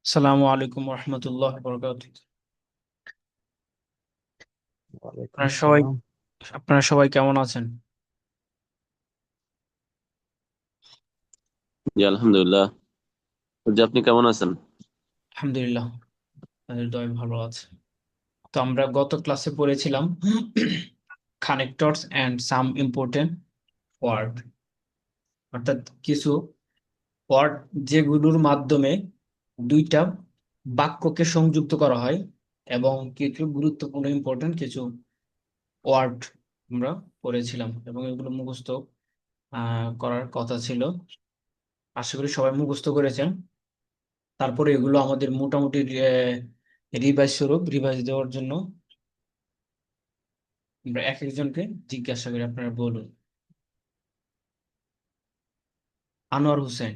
আসসালামু আলাইকুম রহমতুল্লাহ বরকাত। ওয়ালাইকুম আপনারা সবাই সালাম। আপনারা সবাই কেমন আছেন? জি আলহামদুলিল্লাহ। জি আপনি কেমন আছেন? আলহামদুলিল্লাহ, তাদের দয় ভালো আছে। তো আমরা গত ক্লাসে পড়েছিলাম connectors and some important word, অর্থাৎ কিছু ওয়ার্ড যেগুলোর মাধ্যমে দুইটা বাক্যকে সংযুক্ত করা হয় এবং কিছু গুরুত্বপূর্ণ ইম্পর্টেন্ট কিছু ওয়ার্ড আমরা পড়েছিলাম এবং এগুলো মুখস্থ করার কথা ছিল। আশা করি সবাই মুখস্থ করেছেন। তারপরে এগুলো আমাদের মোটামুটি রিভাইজ দেওয়ার জন্য আমরা এক একজনকে জিজ্ঞাসা করি, আপনারা বলুন। আনোয়ার হোসেন।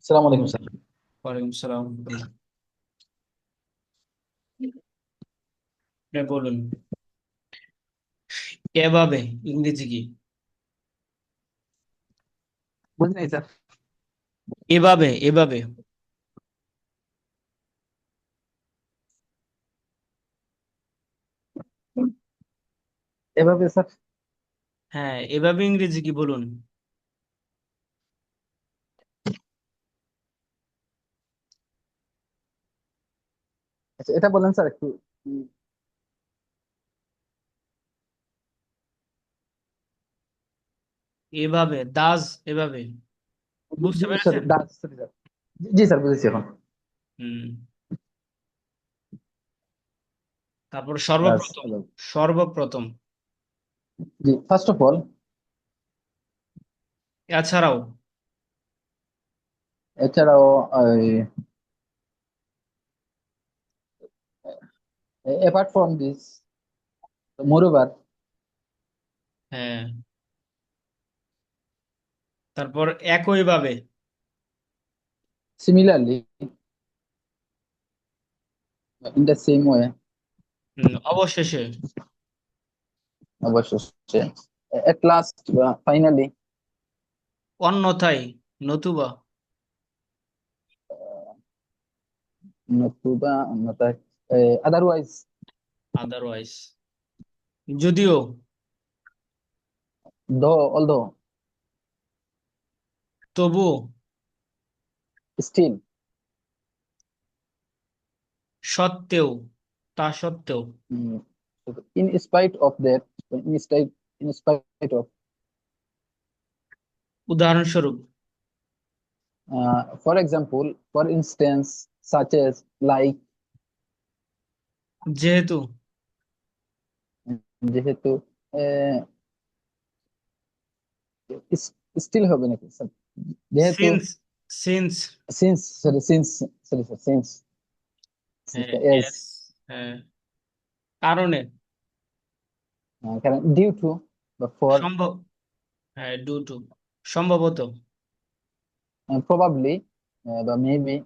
আসসালামু আলাইকুম স্যার। ওয়ালাইকুম সালাম। আপনি বলুন, এভাবে ইংরেজি কি? বুঝি নাই স্যার। এভাবে এভাবে এভাবে স্যার। হ্যাঁ, এভাবে ইংরেজি কি বলুন। আচ্ছা, এটা বলেন স্যার একটু। উম, এভাবে দাস, এভাবে বুঝতে সরি পেরেছেন? Sorry sir. জি স্যার, বুঝেছি এখন। হুম। তারপর দাস সর্বপ্রথম, সর্বপ্রথম জি, ফার্স্ট অফ অল। এছাড়াও এছাড়াও অ্যাপার্ট ফ্রম দিস, মোরওভার, হ্যাঁ, তারপর একইভাবে। Similarly, in the same way, অবশেষে, অবশ্যই, এট লাস্ট বা ফাইনালি, অন্যথায়, নতুবা, নতুবা, অন্যথায়, আদারওয়াইজ, আদারওয়াইজ, যদিও, দো, অলদো, তবুও, স্টিল, সত্ত্বেও, তা সত্ত্বেও। In spite of that, in spite of, উদাহরণস্বরূপ, for example, for instance, such as, like, যেহেতু, যেহেতু, স্টিল হবে নাকি স্যার? যেহেতু, since, since, since, sorry since, sorry sir, since, হ্যাঁ, এজ, এস, হ্যাঁ, কারণে, কারণ ডিউ টু বা ফর, সম্ভব, হ্যাঁ, ডু টু, সম্ভবত, প্রবাবলি বা মেবি,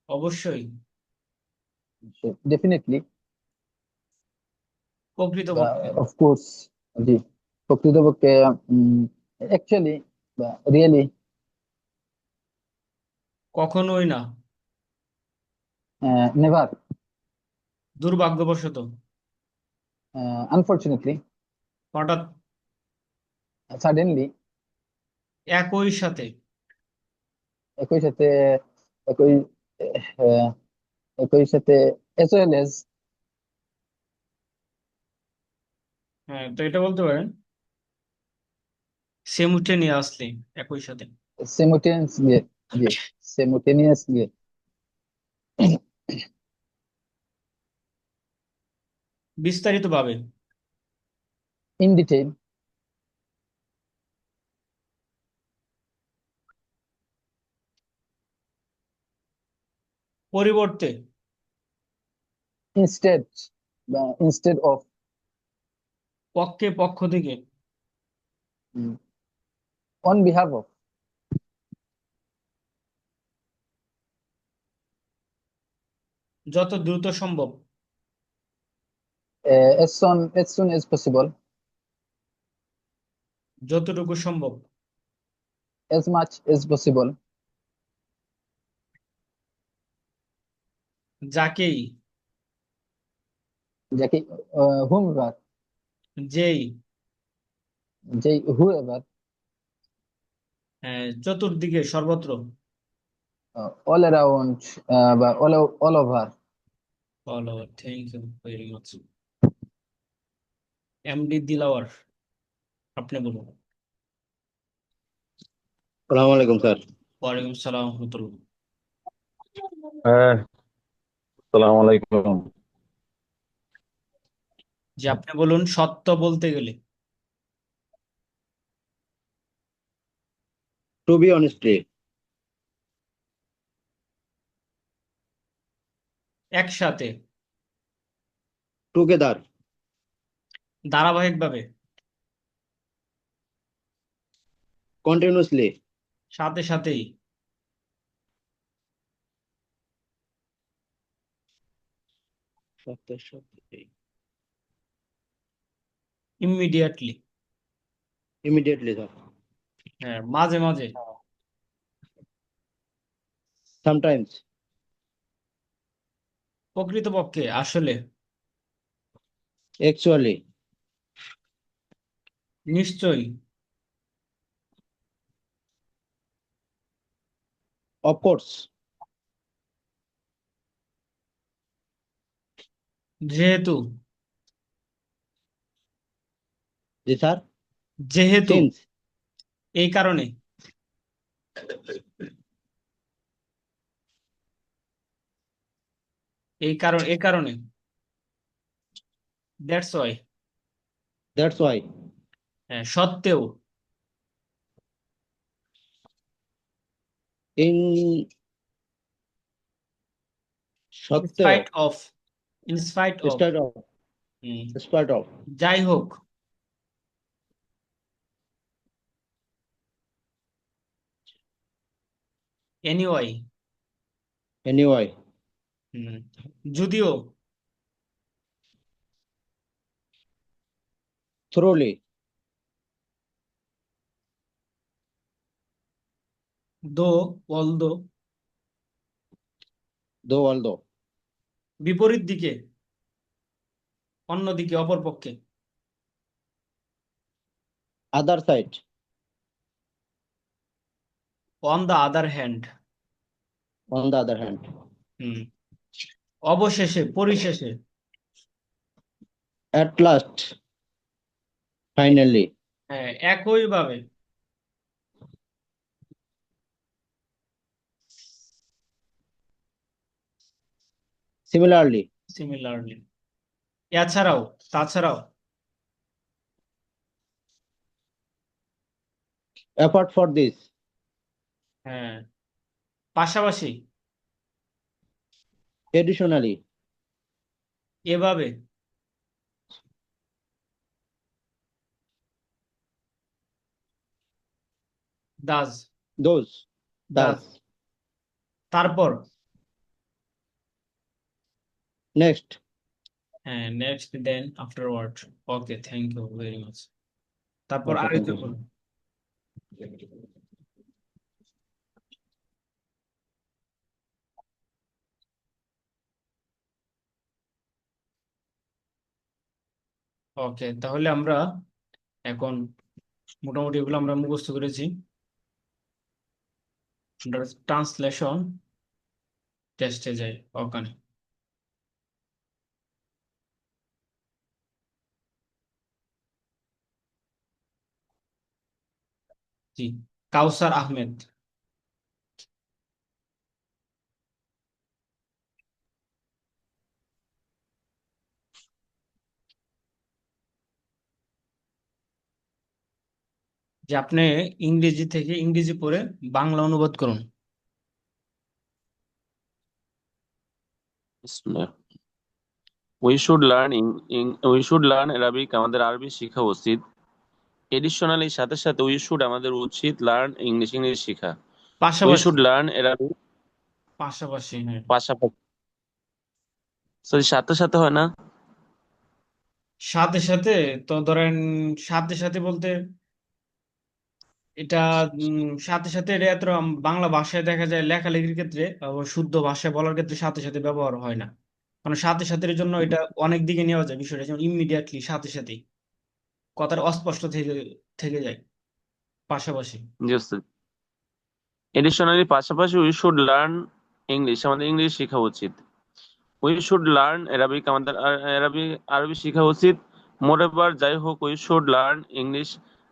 অবশ্যই, ডেফিনেটলি বা প্রকৃতপক্ষে, অফকোর্স, জি, প্রকৃতপক্ষে, অ্যাকচুয়ালি বা রিয়েলি, কখনোই না, নেভার, দুর্ভাগ্যবশত, আনফর্চুনেটলি, হঠাৎ, সাডেনলি, একই সাথে, একই সাথে, একই, আহ, একই সাথে, as well as, হ্যাঁ, তো এটা বলতে পারেন সিমultaneously, একই সাথে, simultaneously, জি, simultaneously, বিস্তারিতভাবে, in detail, পরিবর্তে, instead বা instead of, পক্ষে, পক্ষ থেকে, on behalf of, যত দ্রুত সম্ভব, as soon as possible, যতটুকু সম্ভব, as much as possible. যাকেই, যাকে whomever, যেই, যেই whoever, চতুর্দিকে, সর্বত্র। all around, বা all over. All over, thank you very much. MD Dilawar, আপনি বলুন। সালাম আলাইকুম স্যার। ওয়ালাইকুম সালাম রহমতুল্লাহ। হ্যাঁ, সালাম আলাইকুম। যে আপনি বলুন, সত্য বলতে গেলে। টু বি অনেস্টলি, একসাথে, টুগেদার, ধারাবাহিকভাবে, কন্টিনিউসলি, সাথে সাথেই, সাথে সাথে, ইমিডিয়েটলি, ইমিডিয়েটলি স্যার, মাঝে মাঝে, সামটাইমস, প্রকৃতপক্ষে, আসলে, অ্যাকচুয়ালি, নিশ্চয়ই, অফকোর্স, যেহেতু, জি স্যার, যেহেতু, সিন্স, এই কারণে, এই কারণে, দ্যাটস ওয়াই, দ্যাটস ওয়াই, সত্ত্বেও, ইন সত্ত্বেও, in spite of, in spite of, start of, spurt of, যাই হোক, এনিওয়াই, এনিওয়াই, যদিও, থ্রোলি, দো, অলদো, দো অলদো, বিপরীত দিকে, অন্যদিকে, অপরপক্ষে, other side, on the other hand, on the other hand, অবশেষে, পরিশেষে, অ্যাট লাস্ট, ফাইনালি, একইভাবে, সিমিলারলি, সিমিলারলি, এছাড়াও, তাছাড়াও, অ্যাপার্ট ফর দিস, হ্যাঁ, পাশাপাশি, এডিশনালি, এভাবে, দাজ, দোজ, দাজ, দাস, তারপর, next, next, then, afterward. Okay, thank you very much. তারপর ওকে, থ্যাংক আরেকটা ইউ। বলুন। ওকে, তাহলে আমরা এখন মোটামুটি এগুলো আমরা মুখস্থ করেছি। ট্রান্সলেশন টেস্টে যাই ওখানে। জি, কাউসার আহমেদ। যে আপনি ইংরেজি থেকে ইংরেজি পড়ে বাংলা অনুবাদ করুন। We should learn we should learn Arabic, আমাদের আরবি শেখা উচিত। এডিশনালি, সাথে সাথে, উই শুড, আমাদের উচিত, লার্ন ইংলিশ শেখা। উই পাশাপাশি, শুড লার্ন অ্যারাবিক, পাশাপাশি, হ্যাঁ, পাশাপাশি, সরি, সাথে সাথে হয় না। সাথে সাথে, তো ধরেন সাথে সাথে বলতে এটা সাথে সাথে এটা এত বাংলা ভাষায় দেখা যায় লেখালেখির ক্ষেত্রে আবার শুদ্ধ ভাষায় বলার ক্ষেত্রে সাথে সাথে ব্যবহার হয় না, কারণ সাথে সাথে এর জন্য এটা অনেক দিকে নেওয়া যায় বিষয়টা, যেমন ইমিডিয়েটলি, সাথে সাথেই কথার অস্পষ্ট থেকে থেকে যায় পাশাপাশি। জি ওস্তাদ। এডিশনালি পাশাপাশি উই শুড লার্ন ইংলিশ, আমাদের ইংলিশ শেখা উচিত। উই শুড লার্ন অ্যারাবিক, আমাদের আরবি শেখা উচিত। মোরেওভার, যাই হোক, উই শুড লার্ন ইংলিশ,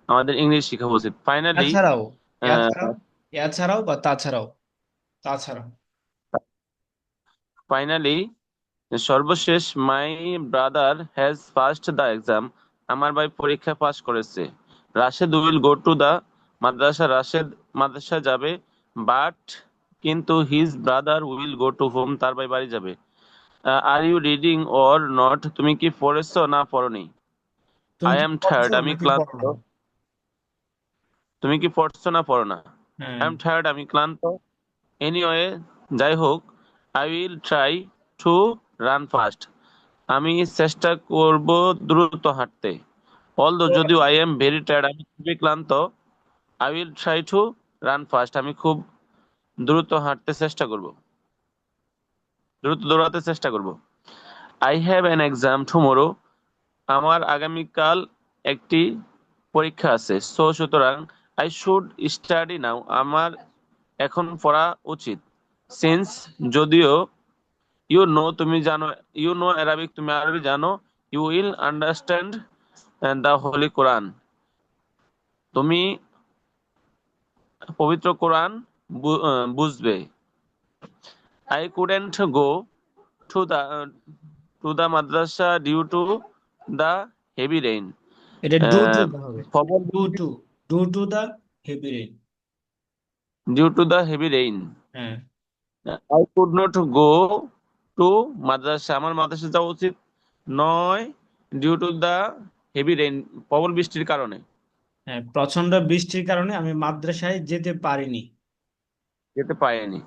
আমাদের ইংলিশ শেখা উচিত। ফাইনালি, এছাড়াও এছাড়াও এছাড়াও বা তাছাড়াও তাছাড়া ফাইনালি, সর্বশেষ, my brother has passed the exam, আমার ভাই পরীক্ষা পাস করেছে। Rashed will go to the madrasa, Rashed মাদ্রাসা যাবে। বাট, কিন্তু, his brother will go to home, তার ভাই বাড়ি যাবে। Are you reading or not, তুমি কি পড়েছো না পড়নি? তুমি আই কি এম পড়ছো টায়ার্ড, আমি নাকি পড়ো ক্লান্ত। না? তুমি কি পড়ছো না পড়ো না? হ্যাঁ, আই এম টায়ার্ড, আমি ক্লান্ত। এনিওয়ে, যাই হোক, I will try to run fast, আমি চেষ্টা করব দ্রুত হাঁটতে। অলদো, যদিও, আই এম ভেরি টায়ার্ড, আমি খুবই ক্লান্ত। I will try to run fast, আমি খুব দ্রুত হাঁটতে চেষ্টা করব, দ্রুত দৌড়াতে চেষ্টা করব। I have an exam tomorrow, আমার আগামীকাল একটি পরীক্ষা আছে। সো, সুতরাং, আই শুড স্টাডি নাও, আমার এখন পড়া উচিত। সিন্স, যদিও, ইউ নো, তুমি জানো, ইউ নো অ্যারাবিক, তুমি আরবি জানো। You will understand the holy Quran, তুমি পবিত্র কোরআন বুঝবে। I couldn't go to the madrasa due to the heavy rain, এটা ডু টু হবে। প্রবল due to due to the heavy rain. Due to the heavy rain. হ্যাঁ, I could not go to madrasa, আমার মাদ্রাসা যাওয়া উচিত নয়। Due to the heavy rain, প্রবল বৃষ্টির কারণে, হ্যাঁ, প্রচন্ড বৃষ্টির কারণে আমি মাদ্রাসায় যেতে পারিনি। যেতে পারিনি।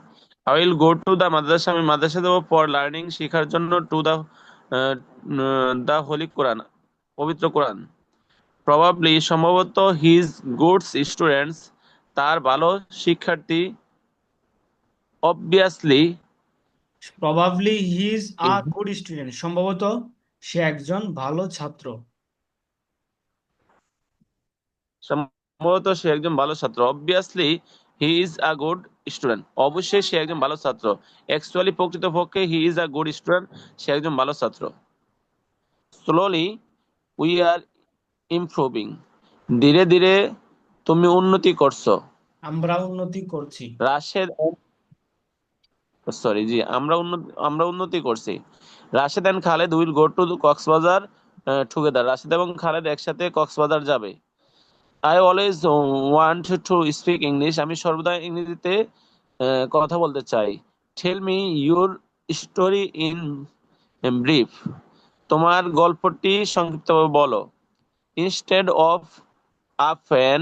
I will go to the madrasa, আমি মাদ্রাসা যাবো ফর লার্নিং, শেখার জন্য। To the the holy Quran, পবিত্র কোরআন। প্রবাবলি, সম্ভবত, হিজ গুডস স্টুডেন্টস, তার ভালো শিক্ষার্থী। Obviously, probably he is a good student, সম্ভবত সে একজন ভালো ছাত্র। সম্ভবত সে একজন ভালো ছাত্র। Obviously he is a good student, অবশ্যই সে একজন ভালো ছাত্র। অ্যাকচুয়ালি, প্রকৃতপক্ষে, he is a good student, সে একজন ভালো ছাত্র। স্লোলি উই আর ইমপ্রুভিং, ধীরে ধীরে তুমি উন্নতি করছো। আমরা উন্নতি করছি। রাশেদ, সরি, জি, আমরা উন্নতি করছি। Rashed and Khaled will go to Cox's Bazar together, Rashed এবং খালেদ একসাথে কক্সবাজার যাবে। I always want to speak English, আমি সর্বদা ইংরেজিতে কথা বলতে চাই। Tell me your story in brief, তোমার গল্পটি সংক্ষিপ্তভাবে বলো। Instead of a pen,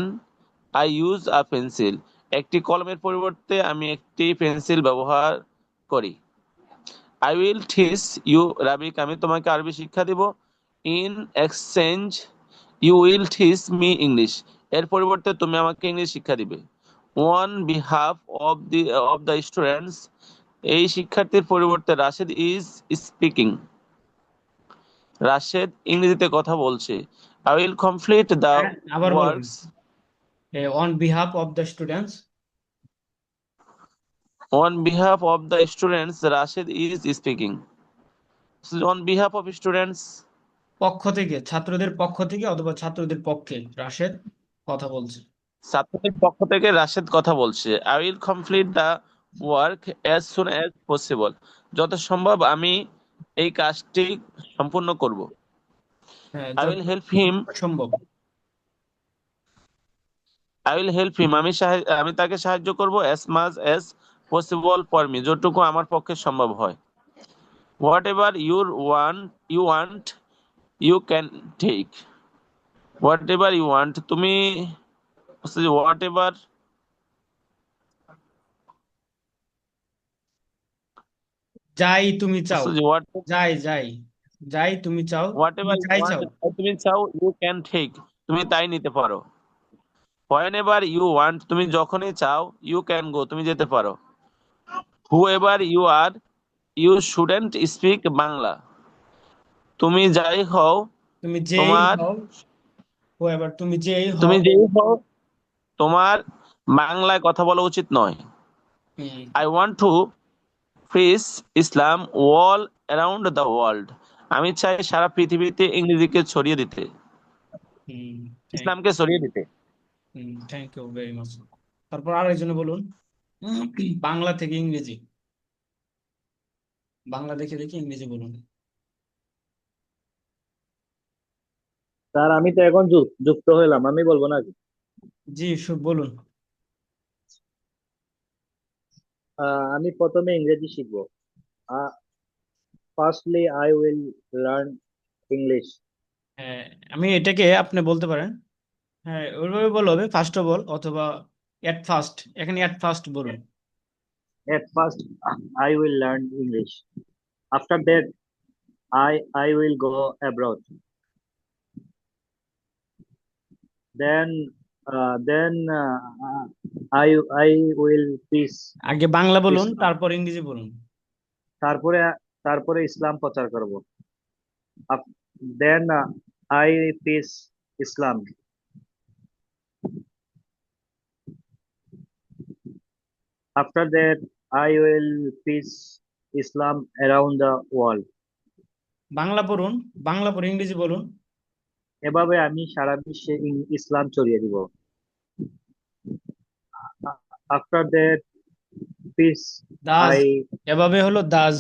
I use a pencil, একটি কলমের পরিবর্তে আমি একটি পেন্সিল ব্যবহার করি। I will teach you Arabic, আমি তোমাকে আরবি শিক্ষা দিব। In exchange, you will teach me English, এর পরিবর্তে তুমি আমাকে ইংলিশ শিক্ষা দিবে। On behalf of the students, এই শিক্ষার্থীর পরিবর্তে রাশেদ ইজ স্পিকিং, রাশেদ ইংরেজিতে কথা বলছে। আই উইল কমপ্লিট দ্য আবার বলেন, works on behalf of the students. On behalf of the students, Rashed is speaking. On behalf of students, পক্ষ থেকে, ছাত্রদের পক্ষ থেকে অথবা ছাত্রদের পক্ষে রাশেদ কথা বলছে। ছাত্রদের পক্ষ থেকে রাশেদ কথা বলছে। I will complete the work as soon as possible, যত সম্ভব আমি এই কাজটি সম্পূর্ণ করব। হ্যাঁ, আই যত উইল হেল্প হিম, সম্ভব। আমি তাকে সাহায্য করব। As much as possible for me, যতটুকু আমার পক্ষে সম্ভব হয়। Whatever you want you can take, whatever you want, তুমি, হোয়াট এভার, যাই তুমি চাও। হোয়াট যাই যাই যাই তুমি চাও, হোয়াট তুমি এভার ইউ যাই ওয়ান্ট, চাও। তুমি চাও, ইউ ক্যান টেক, তুমি তাই নিতে পারো। whenever you want, তুমি যখনই চাও, you can go, তুমি যেতে পারো। whoever you are, you shouldn't speak Bangla, তুমি যাই হও, তুমি যেই তোমার হও, whoever, তুমি যেই তুমি হও। যেই হও, তোমার বাংলায় কথা বলা উচিত নয়। হুম I want to preach Islam all around the world, আমি চাই সারা পৃথিবীতে ইংরেজিকে ছড়িয়ে দিতে, হুম ইসলামকে ছড়িয়ে দিতে। Thank you very much. তারপর আরেকজনে বলুন বাংলা থেকে ইংরেজি, বাংলা দেখে দেখে ইংরেজি বলুন। স্যার আমি তো এখন যুক্ত হইলাম, আমি বলবো নাকি? জি বলুন। আমি প্রথমে ইংরেজি শিখবো। Firstly I will learn English. হ্যাঁ, আমি এটাকে আপনি বলতে পারেন, হ্যাঁ ওইভাবে বলা হবে, ফার্স্ট অফ অল অথবা এট ফার্স্ট, এখানে এট ফার্স্ট বলুন। At first, I will learn English. After that, I will go abroad. Then I will peace আগে বাংলা বলুন, Islam. তারপর ইংরেজি বলুন। তারপরে তারপরে ইসলাম প্রচার করব। Then I peace Islam. After that, I will peace Islam around the world. Bangla পড়ুন, বাংলা পড়ে ইংরেজি বলুন। এভাবে আমি সারা বিশ্বে ইসলাম ছড়িয়ে দিব। After that, peace দাজ, I এভাবে হলো দাজ।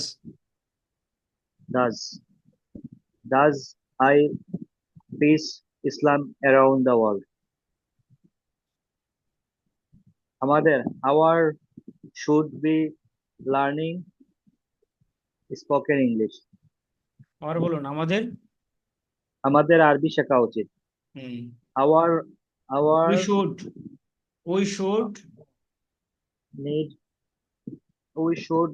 does I peace Islam around the world. our should be learning spoken English. আবার বলুন আমাদের। আমাদের আরবি শেখা উচিত। হুম our we should need we should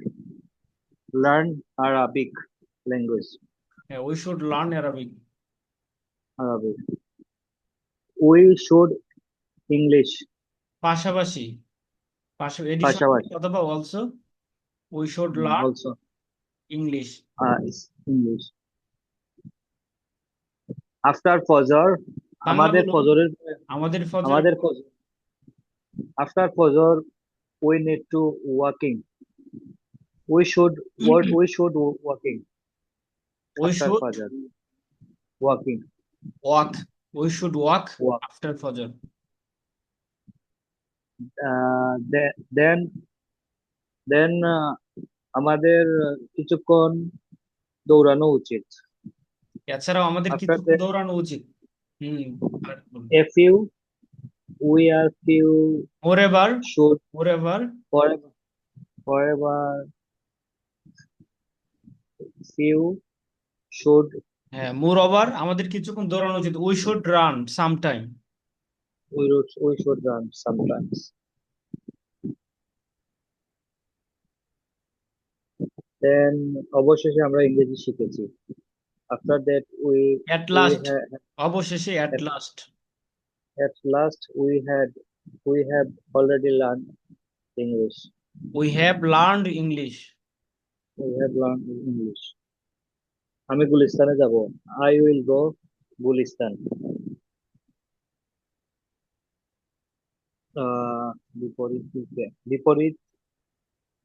learn Arabic language. হ্যাঁ, we should learn Arabic. Arabic. We should English. পাশাপাশি, এডিশন পাশাপাশি অথবা also we should learn also English. is English. After Fajr, Bangla আমাদের বলুন, ফজরের আমাদের ফজর। আমাদের after Fajr we need to walking. We should walking we after should Fajr. Walking. Walk, we should walk Walk. After ফজর। Then আমাদের কিছুক্ষণ দৌড়ানো উচিত। এছাড়াও আমাদের After কিছু that, দৌড়ানো উচিত। আর বলুন। moreover should মোরেভার forever few should হ্যাঁ, মোরওভার আমাদের কিছুক্ষণ দৌড়ানো উচিত। We should run sometime. we should run sometimes. Then অবশেষে আমরা ইংরেজি শিখেছি। After that এট লাস্ট, অবশেষে at last. at last we have already learned English. We have learned English. We have learned English. আমি গুলিস্তানে যাব। I will go Gulistan.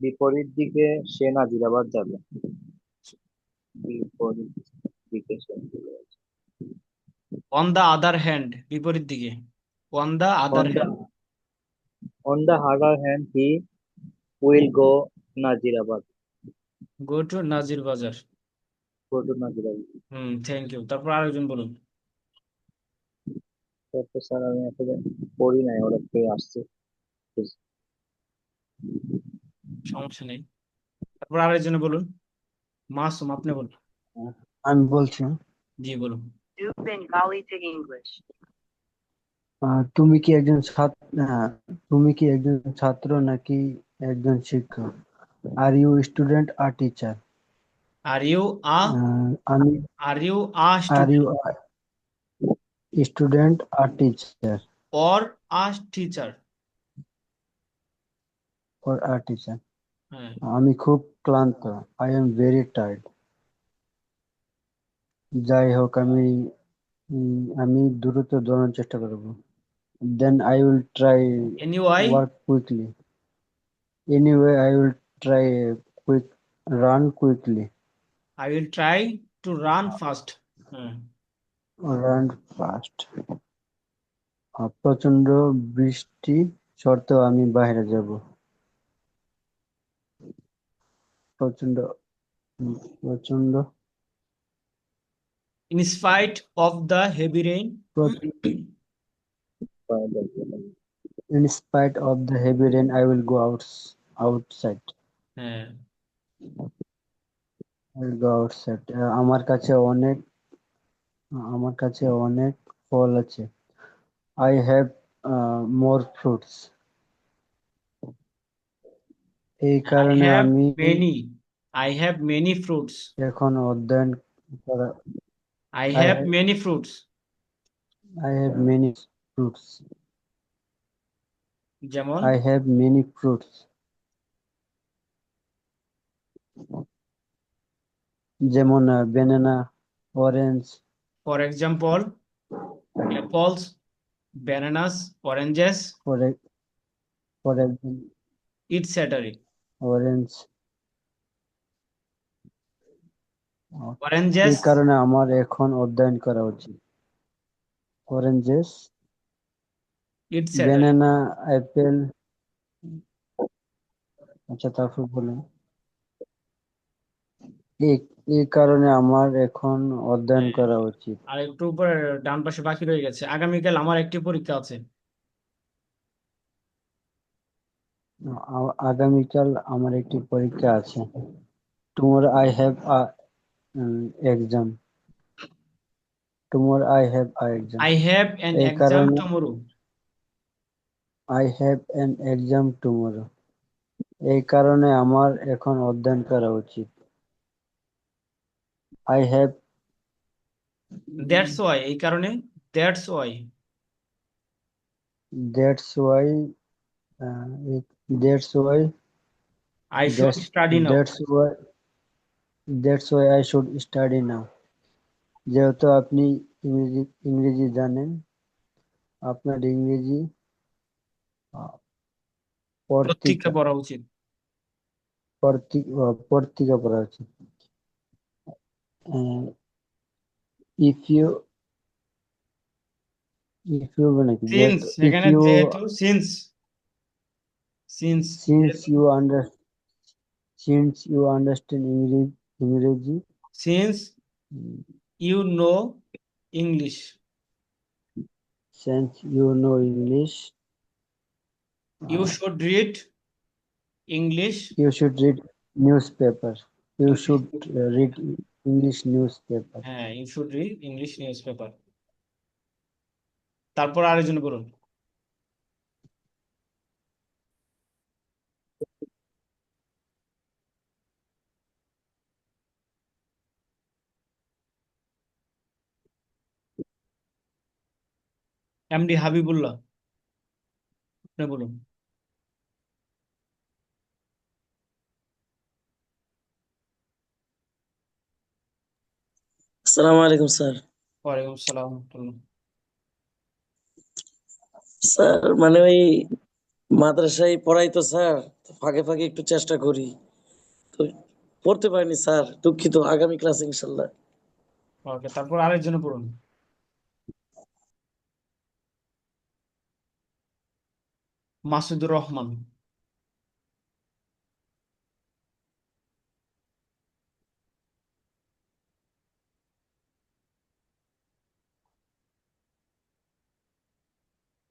বিপরীত দিকে সে নাজিরাবাদ যাবে। বিপরীত দিকে সে Nazirabad. On the other hand, বিপরীত দিকে। On the other hand. On the other hand, he will go Nazirabad. Go to Nazir Bazar. Go to Nazirabad. Thank you. তারপর আরেকজন বলুন। তারপর স্যার আমি আসলে পড়ি নাই, ওরা থেকে আসছে। সমস্যা নেই। তারপর আরেকজনে বলুন। মাসুম, আপনি বলুন। আমি বলছি, জি বলুন। Do Bengali to English. তুমি কি একজন ছাত্র নাকি একজন শিক্ষক? Are you student or teacher? Are you আমি are you are you student or teacher? or a teacher. or a teacher. হ্যাঁ আমি খুব ক্লান্ত। I am very tired. যাই হোক, আমি দ্রুত দৌড়ানোর চেষ্টা করব। Then I will try anyway work quickly. Anyway, I will try run quickly. I will try to run fast. হ্যাঁ Run fast. প্রচন্ড বৃষ্টি সত্ত্বেও আমি বাইরে যাব। প্রচন্ড প্রচন্ড in spite of the heavy rain. In spite of the heavy rain, I will go outside. হ্যাঁ I will go outside. আমার কাছে অনেক ফল আছে। I have more fruits. এই I কারণে have আমি many fruits. এখন অধ্যয়ন করা I have many fruits. I have many fruits. যেমন I have many fruits. যেমন banana, orange, for example apples, bananas, oranges, for example, etc. orange. এই Oranges, কারণে আমার এখন অধ্যয়ন করা উচিত। Oranges, etc. banana, apple. আচ্ছা, তারপর বলুন। এই কারণে আমার এখন অধ্যয়ন হ্যাঁ, করা উচিত। আর একটু উপরে ডান পাশে বাকি রয়ে গেছে। আগামীকাল আমার একটি পরীক্ষা আছে। আগামীকাল আমার একটি পরীক্ষা আছে। Tomorrow I have a exam. Tomorrow I have a exam. I have an এই exam কারণে tomorrow. I have an exam tomorrow. এই কারণে আমার এখন অধ্যয়ন করা উচিত। I have That's why এই কারণে that's why that's why that's why I should study now. that's why I should study now. যেহেতু আপনি ইংরেজি জানেন, আপনার ইংরেজি পত্রিকা পড়া উচিত। পত্রিকা পড়া উচিত। if you নাকি since এখানে যেহেতু since you understand ইংরেজি since you know English. since you know English, You should read English. you should read newspaper. You should read English newspaper. হ্যাঁ, you should read English newspaper. তারপর আরেকজন বলুন। MD Habibullah, আপনি বলুন। আসসালামু আলাইকুম স্যার। ওয়ালাইকুম আসসালাম ওয়া রাহমাতুল্লাহ। স্যার মানে ওই মাদ্রাসায় পড়াই তো স্যার, ফাঁকে ফাঁকে একটু চেষ্টা করি, তো পড়তে পারিনি স্যার, দুঃখিত। আগামী ক্লাসে ইনশাল্লাহ। ওকে, তারপর আরেকজন পড়ুন। মাসুদুর রহমান।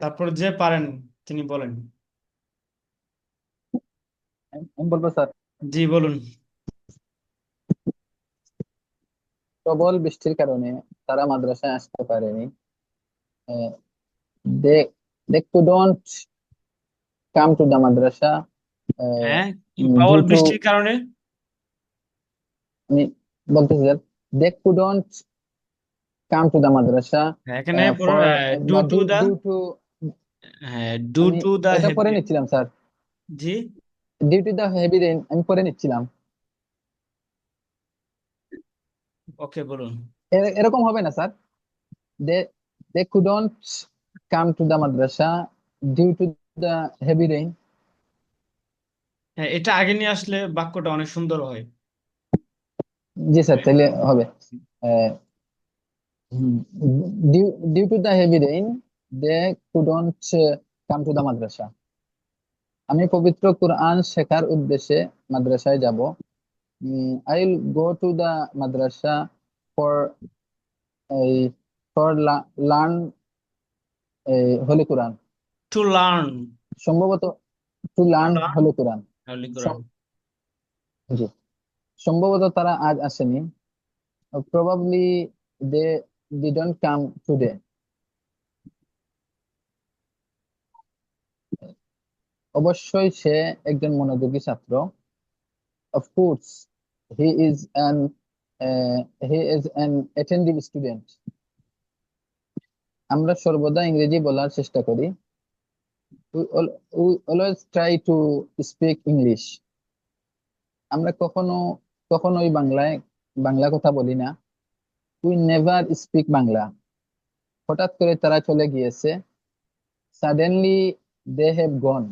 তারপর যে পারেন তিনি বলেন। আমি বলবো স্যার। জি বলুন। প্রবল বৃষ্টির কারণে তারা মাদ্রাসায় আসতে পারেনি। they they couldn't come to the madrasa হ্যাঁ, প্রবল due to বৃষ্টির কারণে আমি বলতেছি sir, they couldn't come to the madrasa এখানে for due to the due to হ্যাঁ, ডু আমি টু দা এটা পরে হেভি। নিচ্ছিলাম স্যার, জি, due to the heavy rain আমি পরে নিচ্ছিলাম। ওকে বলুন। এরকম হবে না sir, they they couldn't come to the madrasa due to the heavy rain. হ্যাঁ, এটা আগে নিয়ে আসলে বাক্যটা অনেক সুন্দর হয়। জি স্যার, তাহলে হবে due to the heavy rain they couldn't come to the madrasa. আমি পবিত্র কোরআন শেখার উদ্দেশ্যে মাদ্রাসায় যাব। I will go to the madrasa for এই for learn holy Quran. To learn. সম্ভবত to to learn learn holy Quran. Holy Quran. জি, সম্ভবত তারা আজ আসেনি। Probably they didn't come today. অবশ্যই সে একজন মনোযোগী ছাত্র। Of course he is an he is an attentive student. আমরা সর্বদা ইংরেজি বলার চেষ্টা করি। we always try to speak English. আমরা কখনোই বাংলা কথা বলি না। we never speak Bangla. হঠাৎ করে তারা চলে গিয়েছে। suddenly they have gone.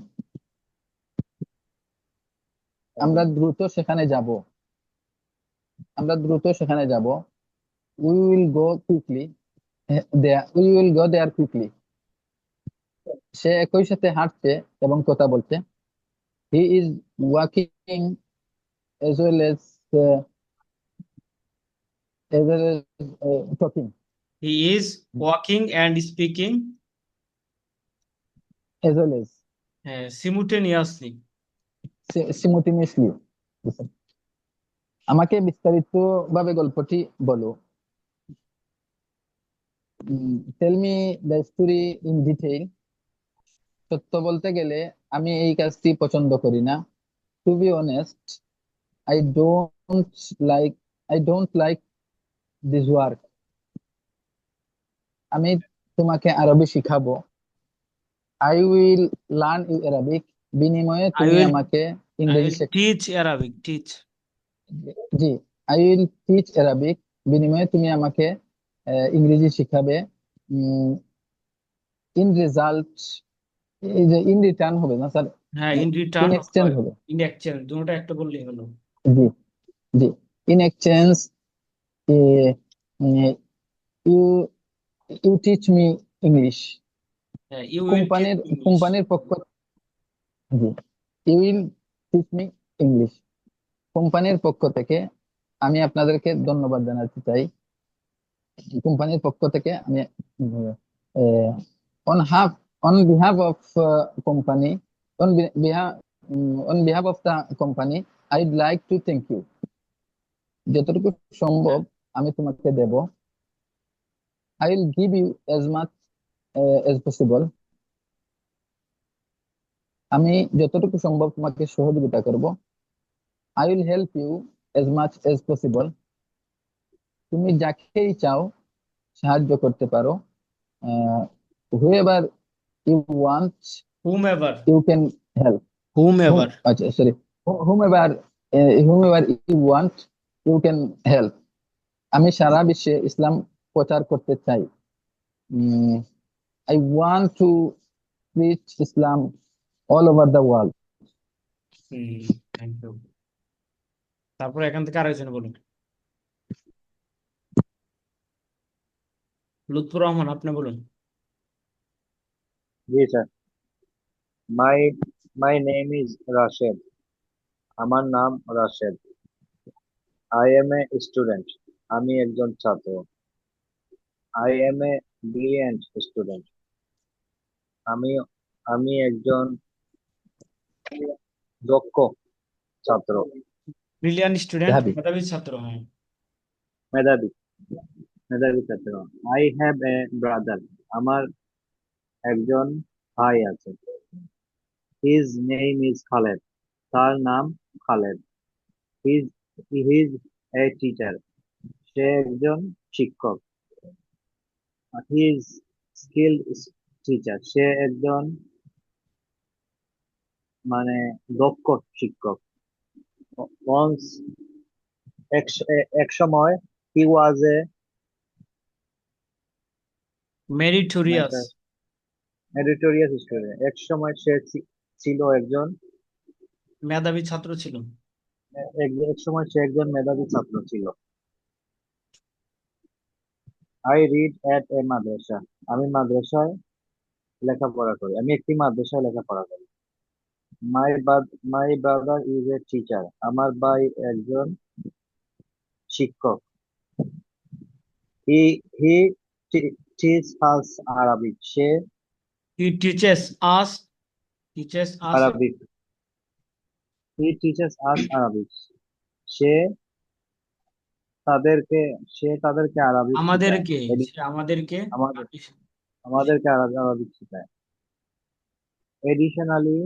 আমরা দ্রুত সেখানে যাব। আমরা দ্রুত সেখানে যাব। we will go quickly there. We will go there quickly. সে একই সাথে হাঁটছে এবং কথা বলছে। he is walking as well uh, as talking. He is walking and speaking. as well as হ্যাঁ, সিমুটেনিয়াসলি। simultaneously. আমাকে বিস্তারিত ভাবে গল্পটি বলো। Tell me the story in detail. সত্য বলতে গেলে আমি এই কাজটি পছন্দ করি না। To be honest, I don't like I don't like this work. আমি তোমাকে আরবি শিখাবো। I will learn you Arabic. বিনিময়ে আই তুমি উইল আমাকে আই ইংরেজি উইল টিচ অ্যারাবিক। টিচ। জি, আই উইল টিচ অ্যারাবিক। বিনিময়ে তুমি আমাকে ইংরেজি শিখাবে। ইন রেজাল্ট, এই যে ইন রিটার্ন হবে না স্যার, হ্যাঁ, ইন ইন রিটার্ন এক্সচেঞ্জ হবে। ইন এক্সচেঞ্জ, দুটোটা একটা বললেই হলো। জি, জি, in exchange you you teach me English. হ্যাঁ, ইউ উইল টিচ ইংলিশ। কোম্পানির পক্ষ, জি, you will teach me English. কোম্পানির পক্ষ থেকে আমি আপনাদেরকে ধন্যবাদ জানাতে চাই। কোম্পানির পক্ষ থেকে আমি on half on behalf of company on behalf on behalf of the company I'd like to thank you. যতটুকু সম্ভব আমি তোমাকে দেব। I will give you as much as possible. আমি যতটুকু সম্ভব তোমাকে সহযোগিতা করব। I will help you as much as possible. তুমি যাকেই চাও সাহায্য করতে পারো। Whoever you want whomever. You can help. Whomever. আচ্ছা, sorry, whomever whomever you want you can help. আমি সারা বিশ্বে ইসলাম প্রচার করতে চাই। I want to preach Islam all over the world. Thank you. তারপরে এখান থেকে আরেকজন বলুন। লুৎফুর রহমান, আপনি বলুন। জি sir, my my name is Rashed. আমার নাম Rashed. I am a student. আমি একজন ছাত্র। I am a brilliant student. আমি আমি একজন দক্ষ ছাত্র, ব্রিলিয়ান্ট স্টুডেন্ট, মেধাবী। মেধাবী ছাত্র। হ্যাঁ। মেধাবী মেধাবী ছাত্র। I have a brother. আমার একজন ভাই আছে। His name is Khaled. তার নাম Khaled. His his a teacher. সে একজন শিক্ষক। হি ইজ স্কিলড টিচার, সে একজন মানে দক্ষ শিক্ষক। once এক সময় he was a meritorious. meritorious student, এক সময় সে ছিল একজন মেধাবী ছাত্র ছিল। এক সময় সে একজন মেধাবী ছাত্র ছিল। I read at a madrasa, আমি মাদ্রাসায় লেখাপড়া করি, আমি একটি মাদ্রাসায় লেখাপড়া করি। my brother is a teacher, আমার ভাই একজন শিক্ষক। he teaches us Arabic, say he teaches us Arabic he teaches us Arabic, সে তাদেরকে তাদেরকে আরবিক শেখায়। আমাদেরকে সে আমাদেরকে আমাদের আমাদেরকে আরবিক শেখায়। এডিশনালি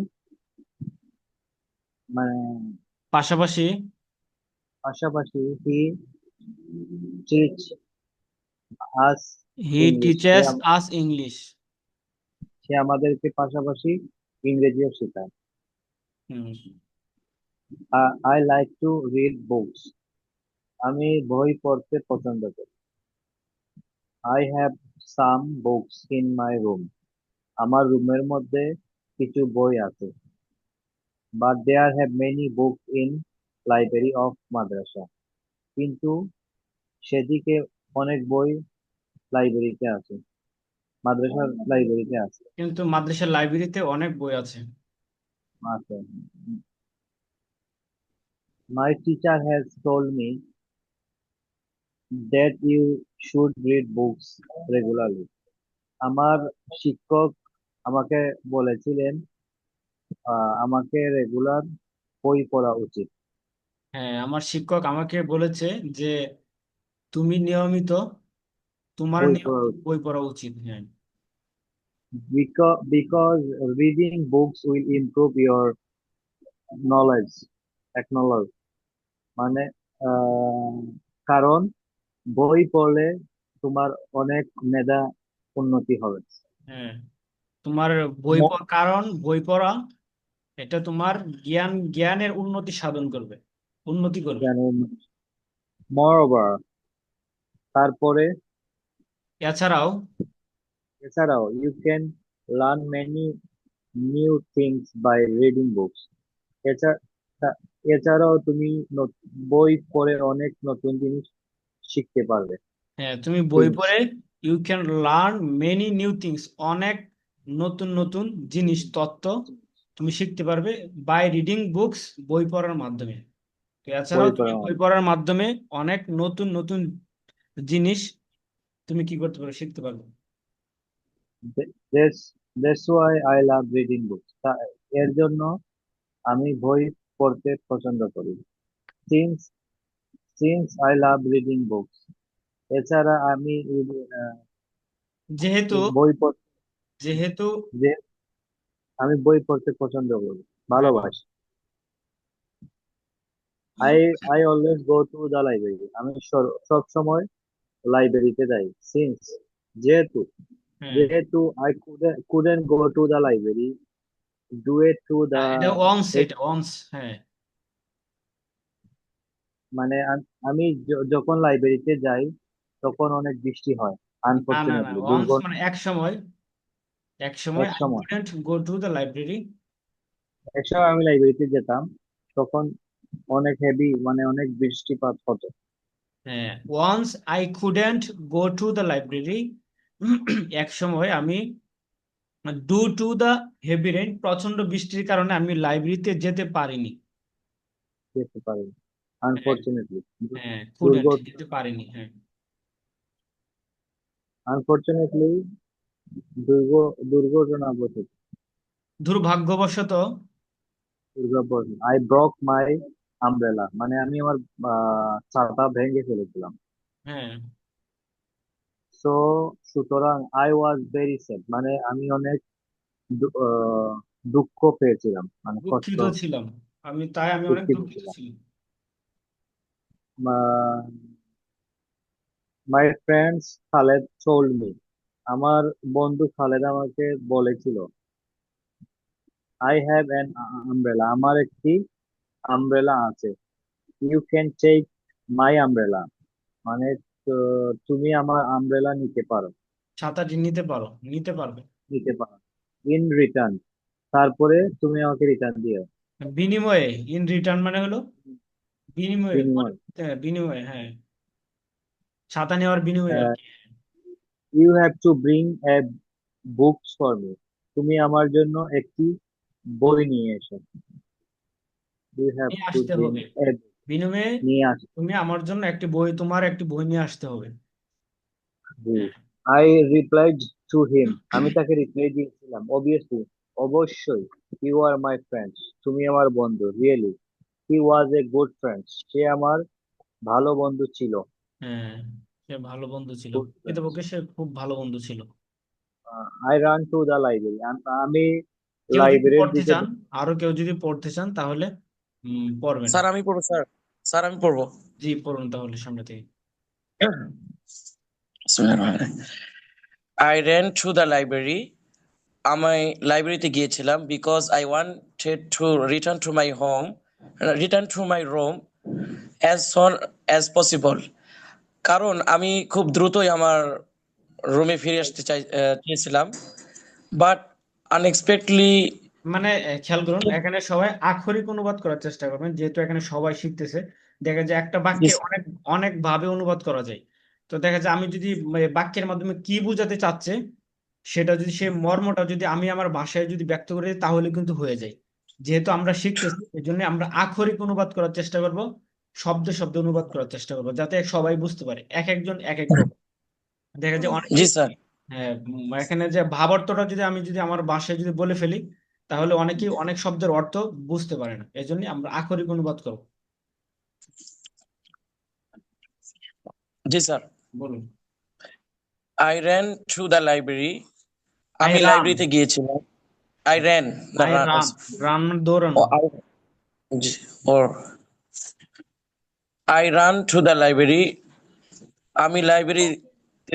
মানে পাশাপাশি পাশাপাশি he teach us he English, teaches us English. সে আমাদেরকে পাশাপাশি ইংরেজিও শেখায়। I like to read books, আমি বই পড়তে পছন্দ করি। I have some books in my room, আমার রুমের মধ্যে কিছু বই আছে। But there have many books in library of madrasa, কিন্তু সেদিকে অনেক বই লাইব্রেরিতে আছে, মাদ্রাসার লাইব্রেরিতে আছে। কিন্তু মাদ্রাসার লাইব্রেরিতে অনেক বই আছে। আছে। My teacher has told me that you should read books regularly, আমার শিক্ষক আমাকে বলেছিলেন আমাকে রেগুলার বই পড়া উচিত। হ্যাঁ, আমার শিক্ষক আমাকে বলেছে যে তুমি নিয়মিত বই পড়া উচিত। বই পড়া উচিত। হ্যাঁ, because reading books will improve your knowledge, knowledge, মানে কারণ বই পড়লে তোমার অনেক মেধা উন্নতি হবে। হ্যাঁ, তোমার Mo- কারণ বই পড়া এটা তোমার জ্ঞানের উন্নতি সাধন করবে, উন্নতি করবে। moreover, তারপরে এছাড়াও এছাড়াও you can learn many new things by reading books, এছাড়াও তুমি বই পড়ে অনেক নতুন জিনিস শিখতে পারবে। হ্যাঁ, তুমি বই Things, পড়ে you can learn many new things, অনেক নতুন নতুন জিনিস তত্ত্ব তুমি শিখতে পারবে বাই রিডিং বুকস, বই পড়ার মাধ্যমে। তো এছাড়াও বই তুমি পড়া বই পড়ার মাধ্যমে অনেক নতুন নতুন জিনিস তুমি কি করতে পারবে, শিখতে পারবে। that's why I love reading books, এর জন্য আমি বই পড়তে পছন্দ করি। since since I love reading books, এছাড়া আমি যেহেতু বই পড় যেহেতু যে আমি বই পড়তে পছন্দ করি, হ্যাঁ, ভালোবাসি। I always go to the library, আমি সব সময় লাইব্রেরিতে যাই। since যেহেতু হ্যাঁ, যেহেতু I couldn't go to the library due to the এটা অনস। হ্যাঁ, মানে আমি যখন লাইব্রেরিতে যাই তখন অনেক বৃষ্টি হয়, না, আনফরচুনেটলি অনস মানে এক সময় এক আই সময় couldn't go to the library. এক সময় আমি লাইব্রেরিতে যেতাম, তখন অনেক হেভি মানে অনেক বৃষ্টিপাত হতো। হ্যাঁ, once I couldn't go to the library, এক সময় আমি due to the heavy rain, প্রচন্ড বৃষ্টির কারণে আমি লাইব্রেরিতে যেতে পারিনি। যেতে পারি হ্যাঁ, আনফরচুনেটলি, হ্যাঁ, দুর্ঘ কুডন্ট যেতে পারিনি। হ্যাঁ, আনফরচুনেটলি দুর্ঘটনাবশত দুর্ভাগ্যবশত আই ব্রক মাই আমব্রেলা, মানে আমি আমার ছাতা ভেঙে ফেলেছিলাম। হ্যাঁ, সো সুতরাং আই ওয়াজ ভেরি স্যাড, মানে আমি অনেক দুঃখ পেয়েছিলাম, মানে কষ্ট, দুঃখিত ছিলাম। আমি অনেক দুঃখিত দুঃখিত ছিলাম। ছিলাম। My friends Khaled told me, আমার বন্ধু খালেদ আমাকে বলেছিল, আই হ্যাভ অ্যান আমব্রেলা, আমার একটি আমব্রেলা আছে। You can take my umbrella, মানে তুমি আমার আমব্রেলা নিতে পারো, ছাতাটি নিতে পারবে। নিতে পারো। ইন রিটার্ন, তারপরে তুমি আমাকে রিটার্ন দিও। বিনিময়ে, ইন রিটার্ন মানে হলো বিনিময়ে, বিনিময়। বিনিময়ে, হ্যাঁ, ছাতা নেওয়ার বিনিময়ে আর কি। You have to bring a books for me, তুমি আমার জন্য একটি বই নিয়ে এসো। ইউ হ্যাভ নিয়ে টু আসতে ব্রিং হবে, এ, বিনিময়ে নিয়ে আসো। তুমি আমার জন্য তোমার একটি বই নিয়ে আসতে হবে। হ্যাঁ। আই রিপ্লাইড টু হিম, আমি তাকে রিপ্লাই দিয়েছিলাম, অবভিয়াসলি, অবশ্যই, ইউ আর মাই ফ্রেন্ড, তুমি আমার বন্ধু, really, he was a good friend, সে আমার ভালো বন্ধু ছিল। হ্যাঁ, সে ভালো বন্ধু ছিল, গুড ফ্রেন্ড। প্রকৃতপক্ষে সে খুব ভালো বন্ধু ছিল। I run to the library, আমি কেউ যদি লাইব্রেরির পড়তে দিকে চান, আরো কেউ যদি পড়তে চান তাহলে পড়বেন। স্যার আমি পড়বো স্যার, স্যার আমি পড়বো। জি, পড়ুন তাহলে সামনে থেকে। I ran to the library, আমি লাইব্রেরিতে গিয়েছিলাম because I wanted to return to my room as soon as possible, কারণ আমি খুব দ্রুতই আমার রুমে ফিরে আসতে চেয়েছিলাম, বাট আনএক্সপেক্টলি। মানে খেয়াল করুন, এখানে সবাই আক্ষরিক অনুবাদ করার চেষ্টা করবেন, যেহেতু এখানে সবাই শিখতেছে। দেখা যায় একটা বাক্যে অনেক অনেক ভাবে অনুবাদ করা যায়। তো দেখা যায় আমি যদি বাক্যের মাধ্যমে কি বোঝাতে চাচ্ছে, সেটা যদি সে মর্মটা যদি আমি আমার ভাষায় যদি ব্যক্ত করে দিই, তাহলে কিন্তু হয়ে যায়। যেহেতু আমরা শিখতেছি, এই জন্য আমরা আক্ষরিক অনুবাদ করার চেষ্টা করব, শব্দে শব্দে অনুবাদ করার চেষ্টা করবো, যাতে সবাই বুঝতে পারে। এক একজন এক এক রকম। দেখা যায় অনেকে, জি স্যার। হ্যাঁ, এখানে যে ভাবার্থটা যদি আমার ভাষায় যদি বলে ফেলি, তাহলে অনেকেই অনেক শব্দের অর্থ বুঝতে পারে না। এই জন্য আমরা আক্ষরিক অনুবাদ করব। জি স্যার। বলুন। I ran to the library, I আমি রান, লাইব্রেরিতে গিয়েছিলাম। আই ran, না আই রান, রান, রান মানে দৌড়ানো। or I ran to the library, আমি লাইব্রেরিতে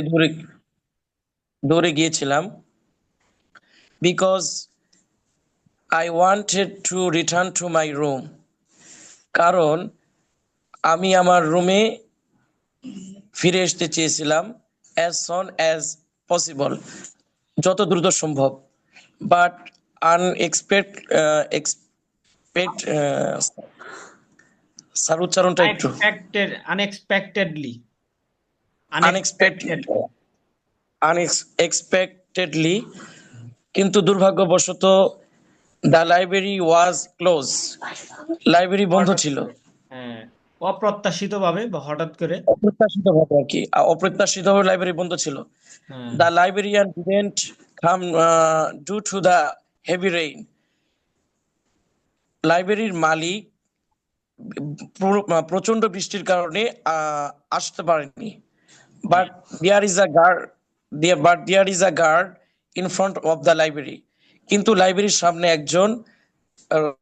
দৌড়ে গিয়েছিলাম because I wanted to return to my room, কারণ আমি আমার রুমে ফিরে আসতে চেয়েছিলাম অ্যাজ soon অ্যাজ পসিবল, যত দ্রুত সম্ভব, বাট এক্সপেক্ট স্যার উচ্চারণটা একটু আনএক্সপেক্টেডলি, আনএক্সপেক্টেড আনএক্সপেক্টেড। আনএক্সপেক্টেডলি, কিন্তু দুর্ভাগ্যবশত the library was close, library বন্ধ হঠাৎ ছিল। করে, হ্যাঁ, অপ্রত্যাশিত ভাবে বা হঠাৎ করে। অপ্রত্যাশিতভাবে আর কি, অপ্রত্যাশিতভাবে লাইব্রেরি বন্ধ ছিল। হ্যাঁ, the librarian didn't come due to the heavy rain, লাইব্রেরির মালিক প্রচন্ড বৃষ্টির কারণে আসতে পারেনি। But there is a guard in front of the library, কিন্তু লাইব্রেরির সামনে একজন